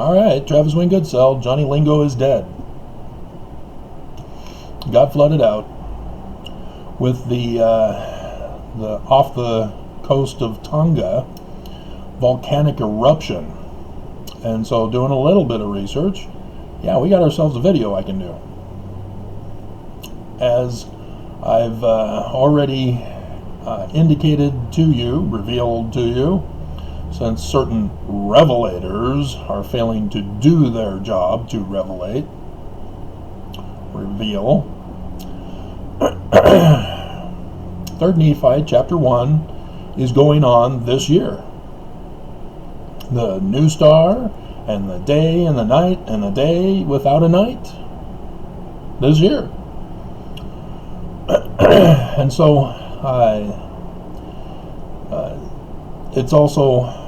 Alright, Travis Wayne Goodsell, Johnny Lingo is dead. Got flooded out with the off the coast of Tonga volcanic eruption. And so doing a little bit of research, yeah, we got ourselves a video I can do. As I've already indicated to you, revealed to you, since certain revelators are failing to do their job to reveal. 3rd Nephi chapter 1 is going on this year. The new star and the day and the night and the day without a night this year. And so it's also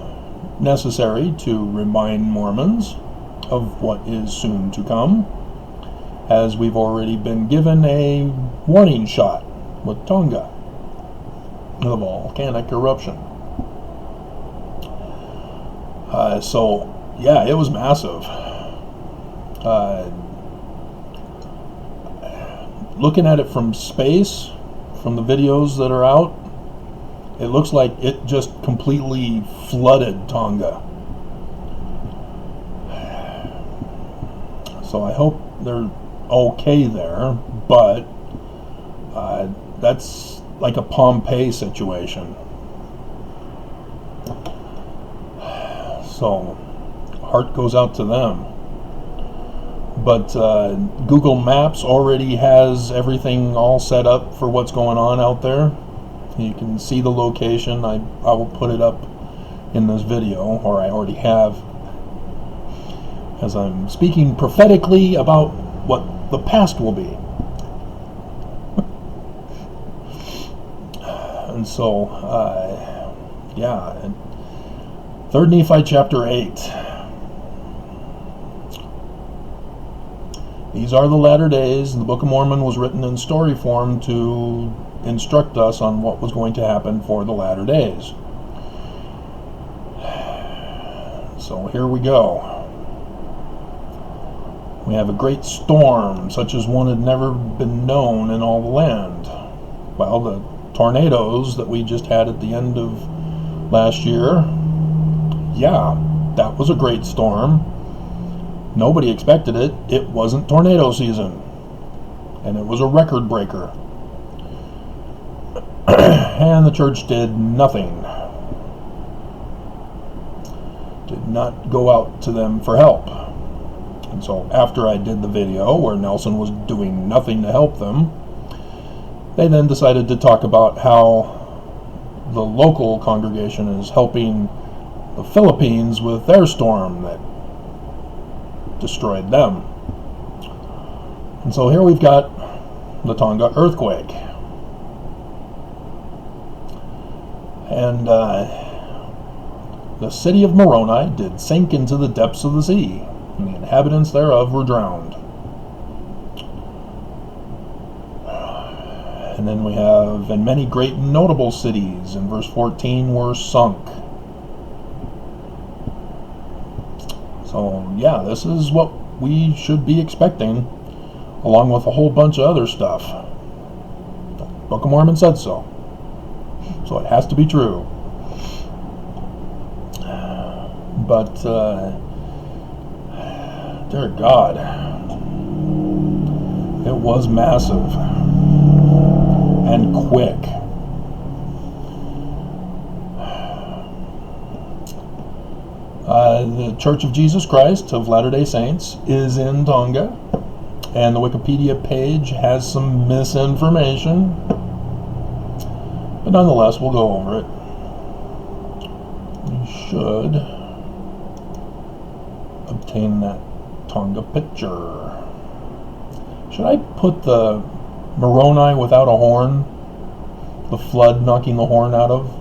necessary to remind Mormons of what is soon to come, as we've already been given a warning shot with Tonga, the volcanic eruption. So yeah, it was massive. Looking at it from space, from the videos that are out, it looks like it just completely flooded Tonga. So I hope they're okay there, but that's like a Pompeii situation. So heart goes out to them. But Google Maps already has everything all set up for what's going on out there. You can see the location. I will put it up in this video, or I already have, as I'm speaking prophetically about what the past will be. And so, yeah, 3rd Nephi chapter 8. These are the latter days. The Book of Mormon was written in story form to instruct us on what was going to happen for the latter days. So here we go. We have a great storm, such as one had never been known in all the land. Well, the tornadoes that we just had at the end of last year, yeah, that was a great storm. Nobody expected it. It wasn't tornado season, and it was a record breaker. And the church did nothing. Did not go out to them for help. And so after I did the video where Nelson was doing nothing to help them, they then decided to talk about how the local congregation is helping the Philippines with their storm that destroyed them. And so here we've got the Tonga earthquake. And the city of Moroni did sink into the depths of the sea, and the inhabitants thereof were drowned. And then we have, and many great and notable cities, in verse 14, were sunk. So yeah, this is what we should be expecting, along with a whole bunch of other stuff. The Book of Mormon said so. So it has to be true. But, dear God, it was massive and quick. The Church of Jesus Christ of Latter-day Saints is in Tonga, and the Wikipedia page has some misinformation. But nonetheless, we'll go over it. You should obtain that Tonga picture. Should I put the Moroni without a horn? The flood knocking the horn out of?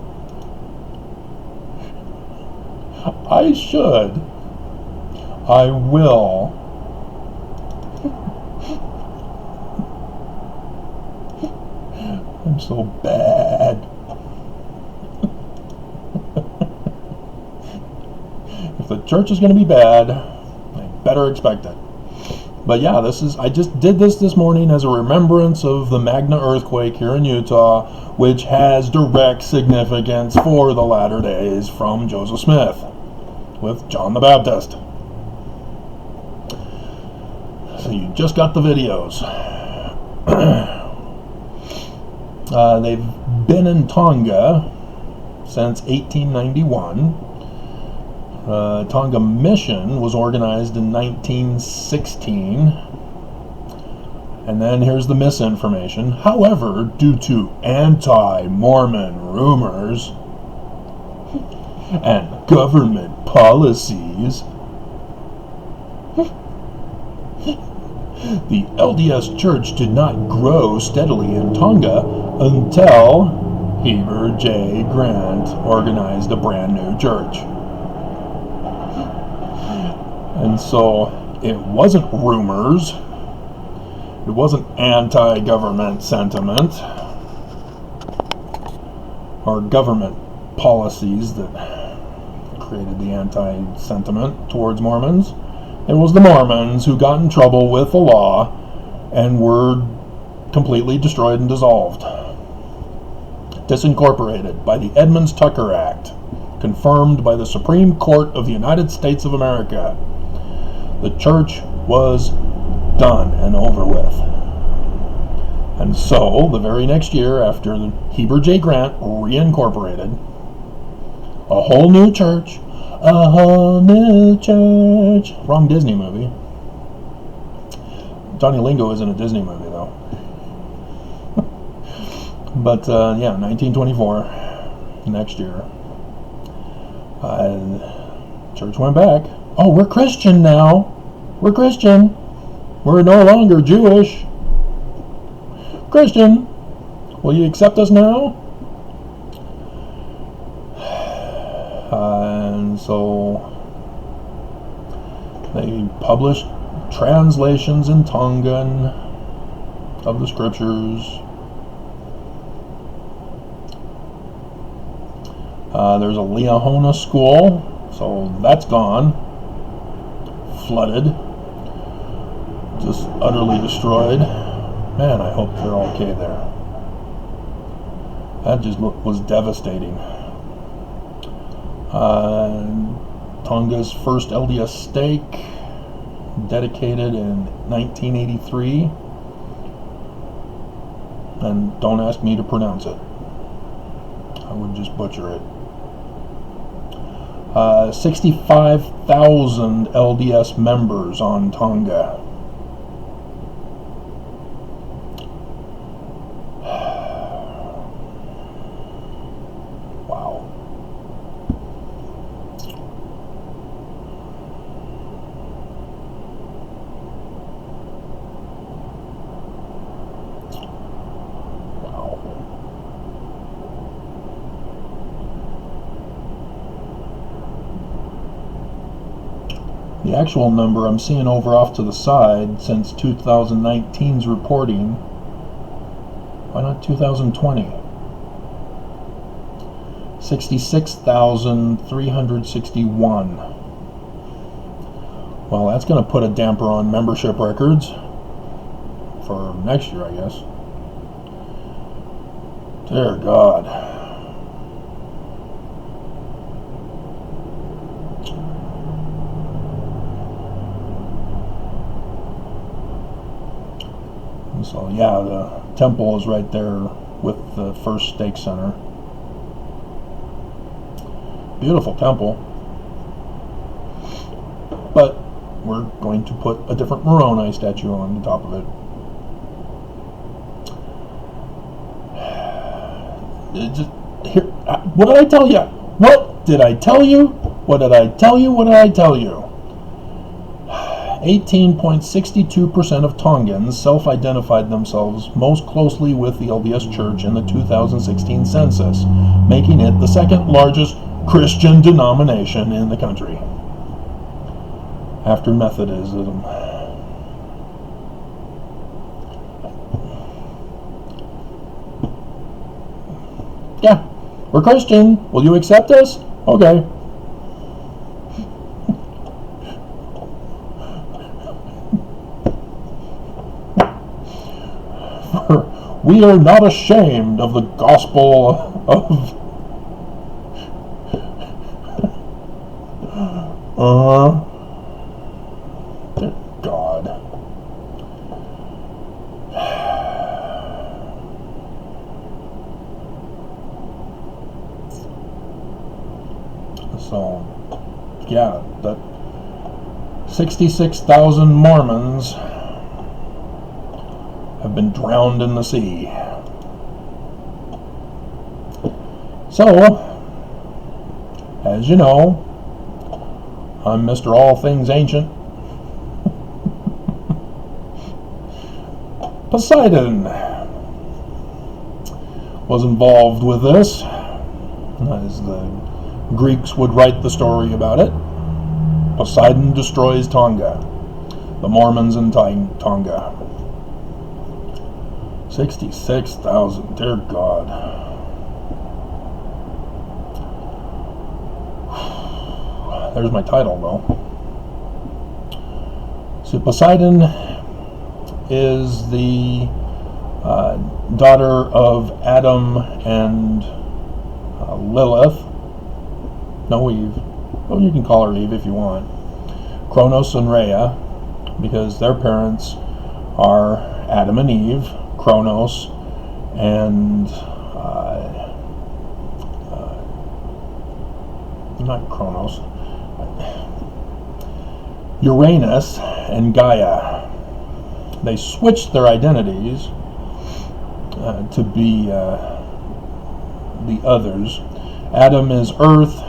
I should. I will. I'm so bad. If the church is going to be bad, better expect it. But yeah, I just did this morning as a remembrance of the Magna earthquake here in Utah, which has direct significance for the latter days from Joseph Smith with John the Baptist. So you just got the videos. They've been in Tonga since 1891. Tonga Mission was organized in 1916. And then here's the misinformation. However, due to anti-Mormon rumors and government policies, the LDS Church did not grow steadily in Tonga until Heber J. Grant organized a brand new church. And so it wasn't rumors, it wasn't anti-government sentiment or government policies that created the anti-sentiment towards Mormons. It was the Mormons who got in trouble with the law and were completely destroyed and dissolved. Disincorporated by the Edmunds-Tucker Act, confirmed by the Supreme Court of the United States of America. The church was done and over with. And so, the very next year, after Heber J. Grant reincorporated, a whole new church, a whole new church. Wrong Disney movie. Johnny Lingo isn't a Disney movie, though. But, yeah, 1924, next year. Church went back. Oh, we're Christian now. We're Christian. We're no longer Jewish. Christian. Will you accept us now? And so they published translations in Tongan of the scriptures. There's a Liahona school, so that's gone. Flooded. Just utterly destroyed. Man, I hope they're okay there. That just was devastating. Tonga's first LDS stake, dedicated in 1983. And don't ask me to pronounce it. I would just butcher it. 65,000 LDS members on Tonga. Wow. Wow. The actual number I'm seeing over off to the side since 2019's reporting. Why not 2020? 66,361. Well, that's going to put a damper on membership records for next year, I guess. Dear God. So yeah, the temple is right there with the first stake center. Beautiful temple. But we're going to put a different Moroni statue on the top of it. Here, what did I tell you? What did I tell you? What did I tell you? What did I tell you? 18.62% of Tongans self-identified themselves most closely with the LDS Church in the 2016 census, making it the second largest Christian denomination in the country, after Methodism. Yeah, we're Christian. Will you accept us? Okay. We are not ashamed of the gospel of dear God. So, yeah, that 66,000 Mormons have been drowned in the sea. So, as you know, I'm Mr. All Things Ancient. Poseidon was involved with this, as the Greeks would write the story about it. Poseidon destroys Tonga. The Mormons in Tonga. 66,000, dear God. There's my title, though. So Poseidon is the daughter of Adam and Lilith. No, Eve. Well, you can call her Eve if you want. Kronos and Rhea, because their parents are Adam and Eve, Kronos, and not Kronos, Uranus and Gaia. They switched their identities to be the others. Adam is Earth,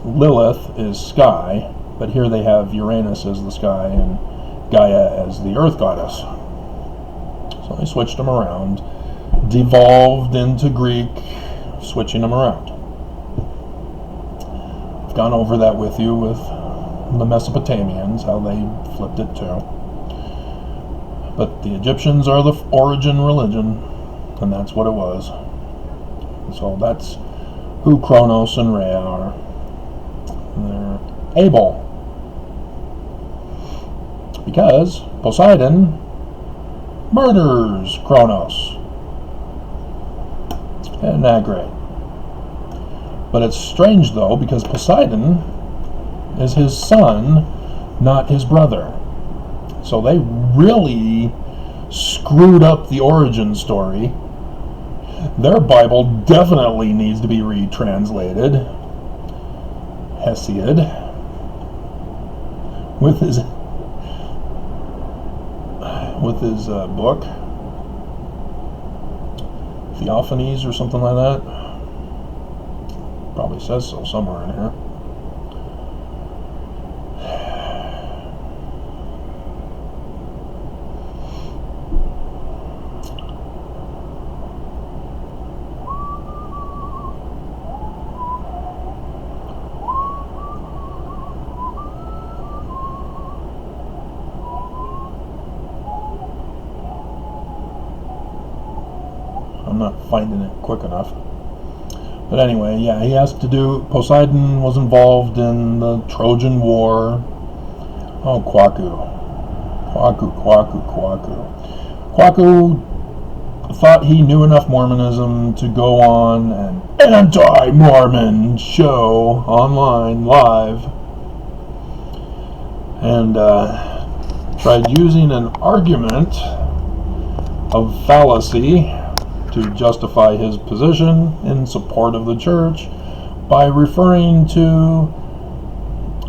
Lilith is Sky, but here they have Uranus as the sky and Gaia as the Earth goddess. So they switched them around, devolved into Greek, switching them around. I've gone over that with you with the Mesopotamians, how they flipped it too. But the Egyptians are the origin religion, and that's what it was. So that's who Kronos and Rhea are. They're able. Because Poseidon murders Kronos. Isn't that great? But it's strange, though, because Poseidon is his son, not his brother. So they really screwed up the origin story. Their Bible definitely needs to be retranslated. Hesiod, with his book, Theophanes or something like that. Probably says so somewhere in here. I'm not finding it quick enough. But anyway, yeah, he has to do... Poseidon was involved in the Trojan War. Oh, Kwaku. Kwaku thought he knew enough Mormonism to go on an anti-Mormon show online, live. And tried using an argument of fallacy to justify his position in support of the church by referring to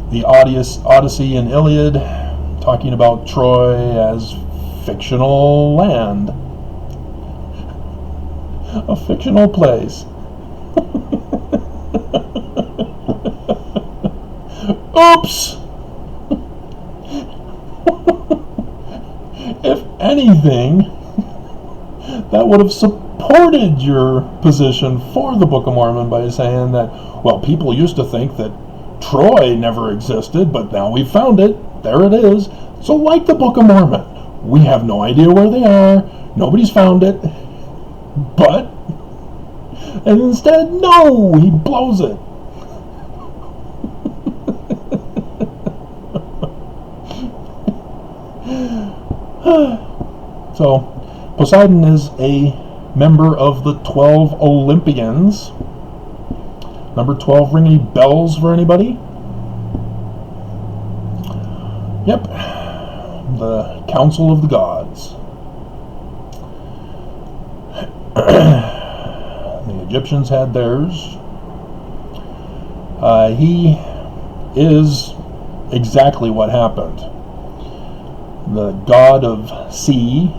the Odyssey and Iliad, talking about Troy as fictional land, a fictional place. Oops! If anything, that would have supported your position for the Book of Mormon by saying that, well, people used to think that Troy never existed, but now we've found it. There it is. So like the Book of Mormon, we have no idea where they are. Nobody's found it. But, and instead, no, he blows it. So, Poseidon is a member of the 12 Olympians. Number 12 ring any bells for anybody? Yep. The Council of the Gods. The Egyptians had theirs. He is exactly what happened. The god of sea,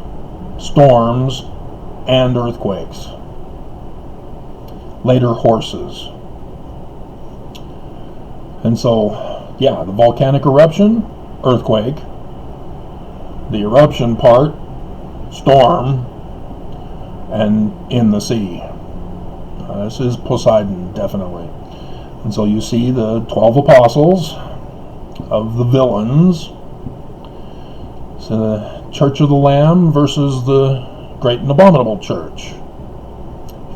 storms, and earthquakes. Later, horses. And so, yeah, the volcanic eruption, earthquake. The eruption part, storm, and in the sea. This is Poseidon, definitely. And so you see the 12 apostles of the villains. So the Church of the Lamb versus the Great and Abominable Church.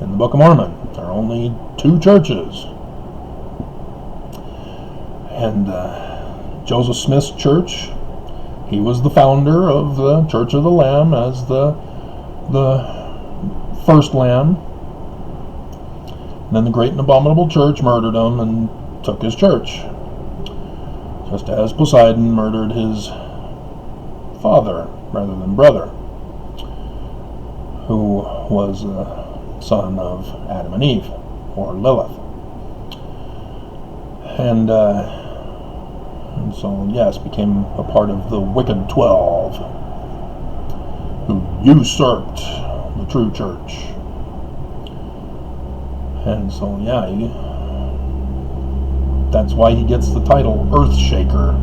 In the Book of Mormon, there are only 2 churches. And Joseph Smith's church, he was the founder of the Church of the Lamb as the first lamb. And then the Great and Abominable Church murdered him and took his church. Just as Poseidon murdered his father rather than brother, who was a son of Adam and Eve, or Lilith. And so, yes, became a part of the Wicked 12, who usurped the true church. And so, yeah, that's why he gets the title Earthshaker.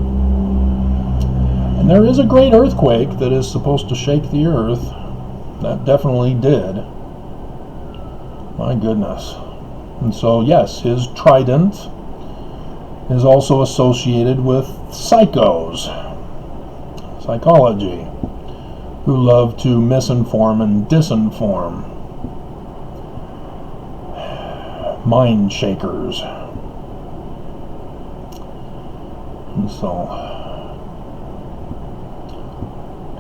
And there is a great earthquake that is supposed to shake the earth. That definitely did. My goodness. And so, yes, his trident is also associated with psychos, psychology, who love to misinform and disinform. Mind shakers. And so,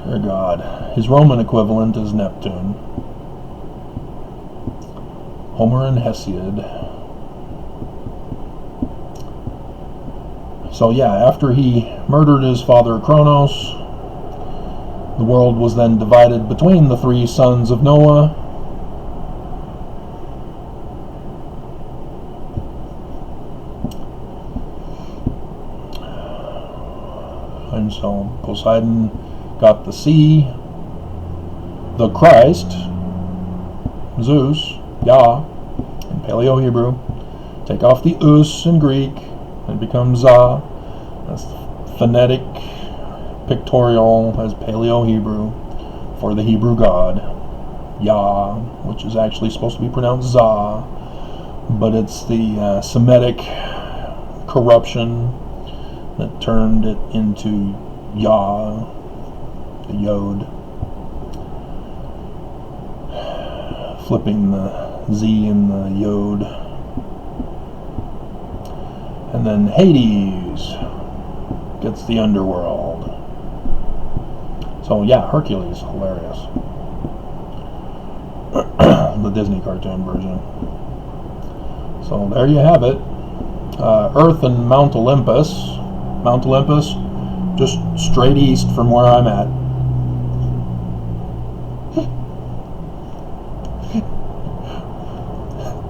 dear God, his Roman equivalent is Neptune. Homer and Hesiod. So yeah, after he murdered his father Kronos, the world was then divided between the 3 sons of Noah. And so Poseidon got the sea, the Christ, Zeus, Yah, in Paleo-Hebrew. Take off the us in Greek, and it becomes Za. That's phonetic, pictorial as Paleo-Hebrew for the Hebrew God, Yah, which is actually supposed to be pronounced Za, but it's the Semitic corruption that turned it into Yah, the Yod, flipping the Z in the Yod. And then Hades gets the underworld. So yeah, Hercules, hilarious. The Disney cartoon version. So there you have it. Earth and Mount Olympus. Mount Olympus, just straight east from where I'm at.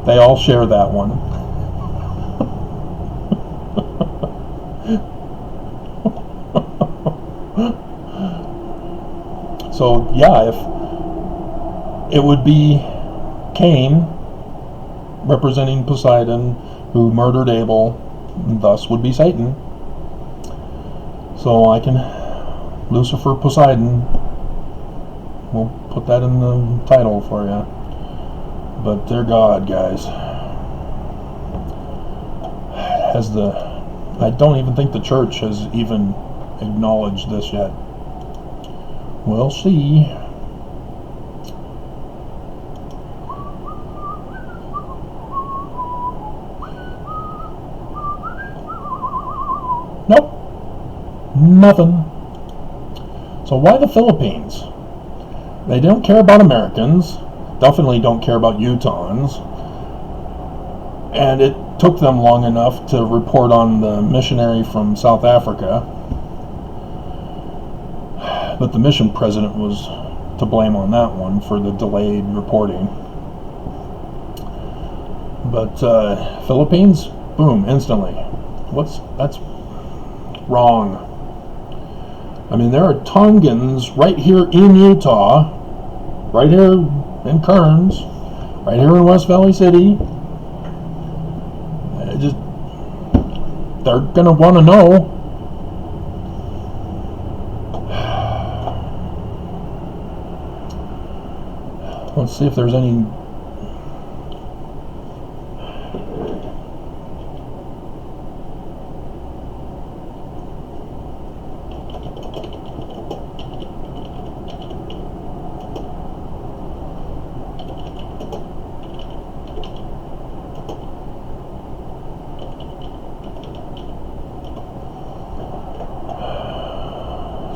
They all share that one. So yeah, if it would be Cain representing Poseidon, who murdered Abel, and thus would be Satan. So I can Lucifer Poseidon. We'll put that in the title for you. But dear God, guys, I don't even think the church has even acknowledged this yet. We'll see. Nope. Nothing. So why the Philippines? They don't care about Americans, definitely don't care about Utahns, and it took them long enough to report on the missionary from South Africa, but the mission president was to blame on that one for the delayed reporting. But Philippines, boom, instantly. That's wrong. I mean, there are Tongans right here in Utah, right here in Kearns, right here in West Valley City. They're gonna want to know. Let's see if there's any.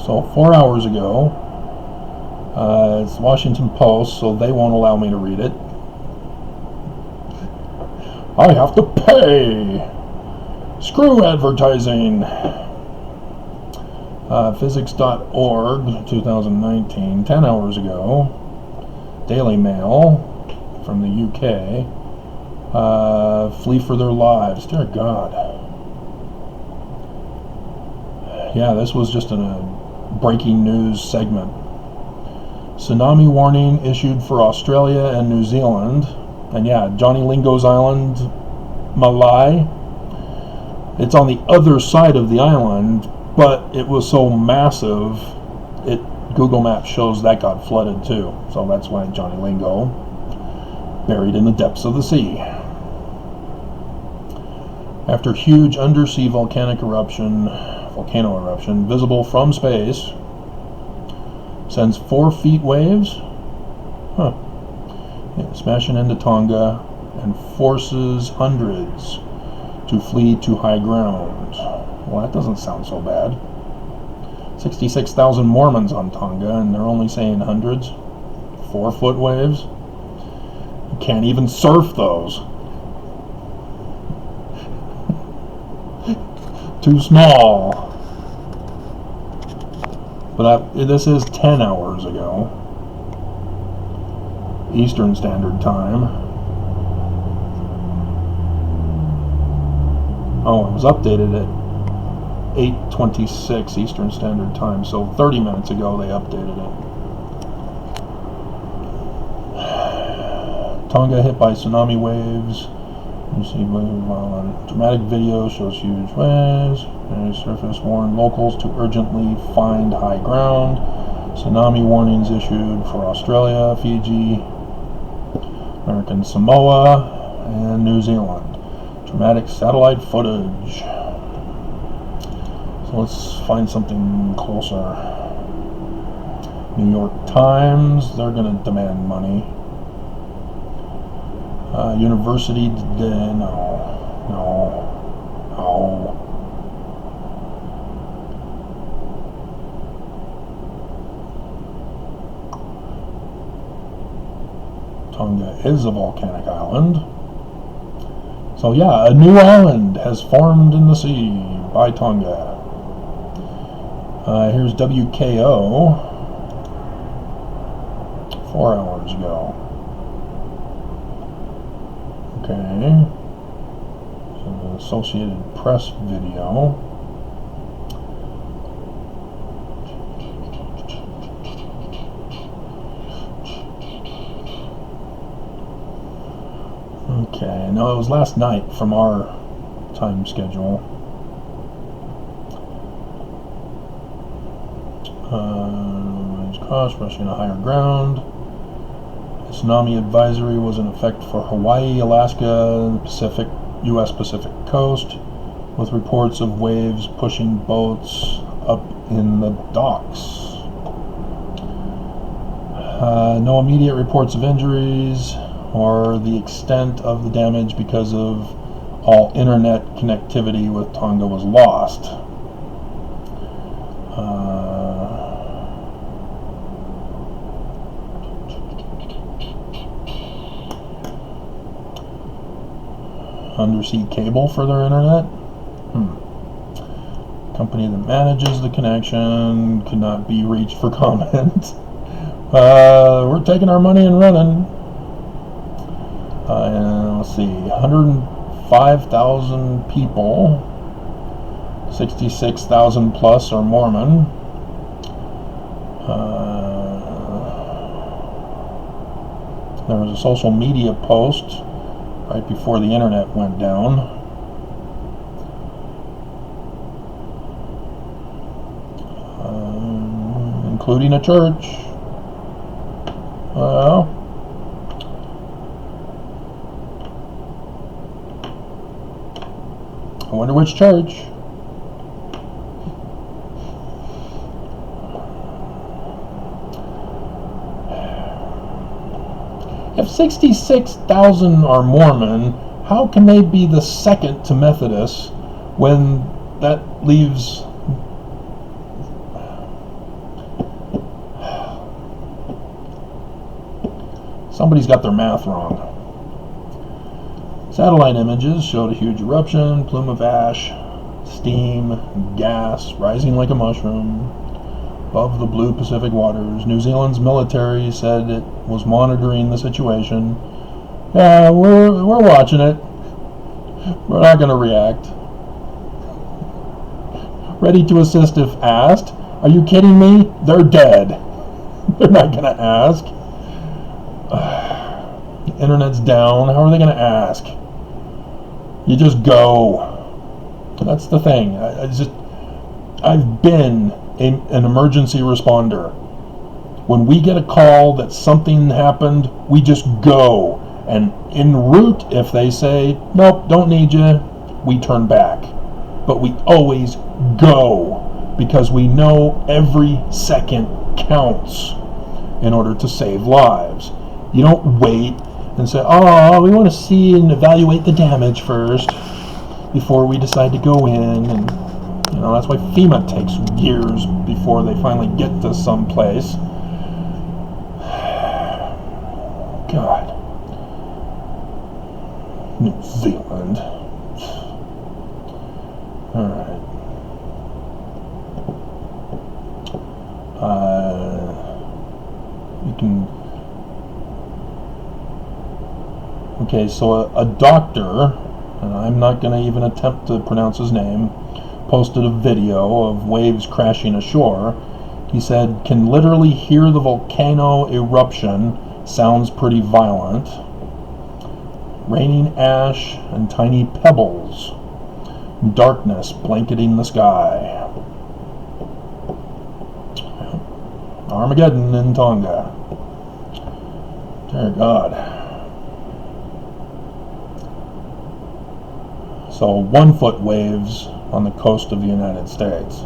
So 4 hours ago, it's Washington Post, so they won't allow me to read it. I have to pay. Screw advertising. Physics.org, 2019, 10 hours ago. Daily Mail from the UK. Flee for their lives. Dear God. Yeah, this was just a breaking news segment. Tsunami warning issued for Australia and New Zealand. And yeah, Johnny Lingo's island, Malai. It's on the other side of the island, but it was so massive, Google Maps shows that got flooded too. So that's why Johnny Lingo, buried in the depths of the sea. After huge undersea volcano eruption, visible from space, sends 4 feet waves, smashing into Tonga, and forces hundreds to flee to high ground. Well, that doesn't sound so bad. 66,000 Mormons on Tonga, and they're only saying hundreds. 4-foot waves. You can't even surf those. Too small. But this is 10 hours ago, Eastern Standard Time. Oh, it was updated at 8:26 Eastern Standard Time, so 30 minutes ago they updated it. Tonga hit by tsunami waves. You see, dramatic video shows huge waves. Surface warned locals to urgently find high ground. Tsunami warnings issued for Australia, Fiji, American Samoa, and New Zealand. Dramatic satellite footage. So let's find something closer. New York Times, they're going to demand money. University, no. Tonga is a volcanic island. So yeah, a new island has formed in the sea by Tonga. Here's WKO 4 hours ago. Okay, so the Associated Press video. Okay, no, it was last night from our time schedule. Cross, rushing to higher ground. Tsunami advisory was in effect for Hawaii, Alaska, and the Pacific, U.S. Pacific coast, with reports of waves pushing boats up in the docks. No immediate reports of injuries or the extent of the damage because of all internet connectivity with Tonga was lost. undersea cable for their internet. Company that manages the connection could not be reached for comment. We're taking our money and running. And let's see, 105,000 people, 66,000 plus are Mormon. There was a social media post right before the internet went down. Including a church. I wonder which church. If 66,000 are Mormon, how can they be the second to Methodists when that leaves... Somebody's got their math wrong. Satellite images showed a huge eruption, plume of ash, steam, gas rising like a mushroom above the blue Pacific waters. New Zealand's military said it was monitoring the situation. Yeah, we're watching it. We're not going to react. Ready to assist if asked. Are you kidding me? They're dead. They're not going to ask. The internet's down. How are they going to ask? You just go. That's the thing. I've been an emergency responder. When we get a call that something happened, we just go. And en route, if they say, nope, don't need you, we turn back. But we always go, because we know every second counts in order to save lives. You don't wait and say, oh, we want to see and evaluate the damage first before we decide to go in. And that's why FEMA takes years before they finally get to some place. God. New Zealand. Alright. You can... Okay, so a doctor, and I'm not going to even attempt to pronounce his name, posted a video of waves crashing ashore. He said, can literally hear the volcano eruption, sounds pretty violent. Raining ash and tiny pebbles. Darkness blanketing the sky. Armageddon in Tonga. Dear God. So 1 foot waves on the coast of the United States.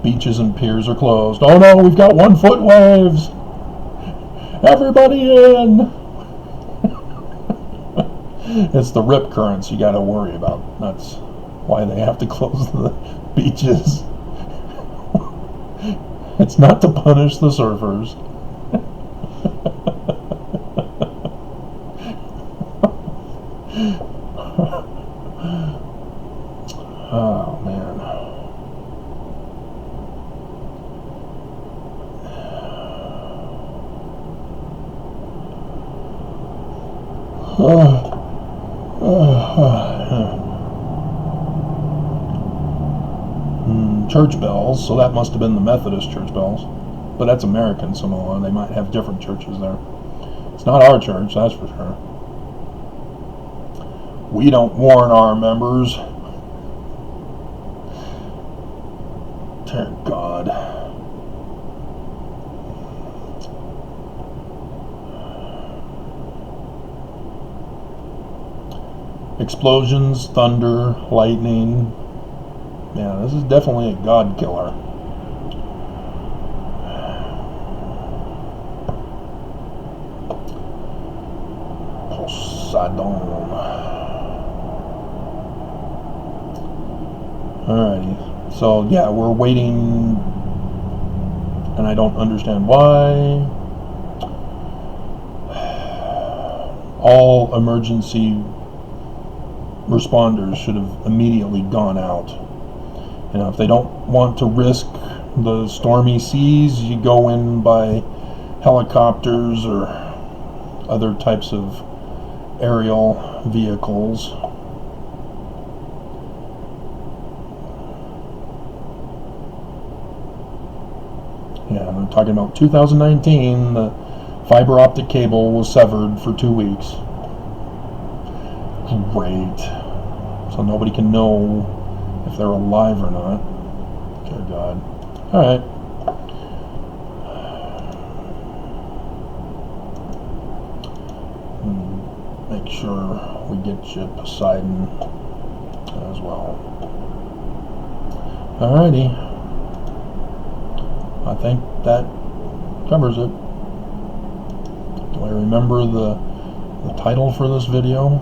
Beaches and piers are closed. Oh no, we've got 1 foot waves! Everybody in! It's the rip currents you gotta worry about. That's why they have to close the beaches. It's not to punish the surfers. Oh, man. Church bells, so that must have been the Methodist church bells. But that's American Samoa. They might have different churches there. It's not our church, that's for sure. We don't warn our members. Dear God. Explosions, thunder, lightning. Yeah, this is definitely a God killer. Poseidon. Alrighty. So, yeah, we're waiting and I don't understand why. All emergency responders should have immediately gone out. You know, if they don't want to risk the stormy seas, you go in by helicopters or other types of aerial vehicles. Yeah, they're talking about 2019, the fiber optic cable was severed for 2 weeks. Great. So nobody can know if they're alive or not. Dear God. Alright. Make sure we get you Poseidon as well. Alrighty. I think that covers it. Do I remember the title for this video?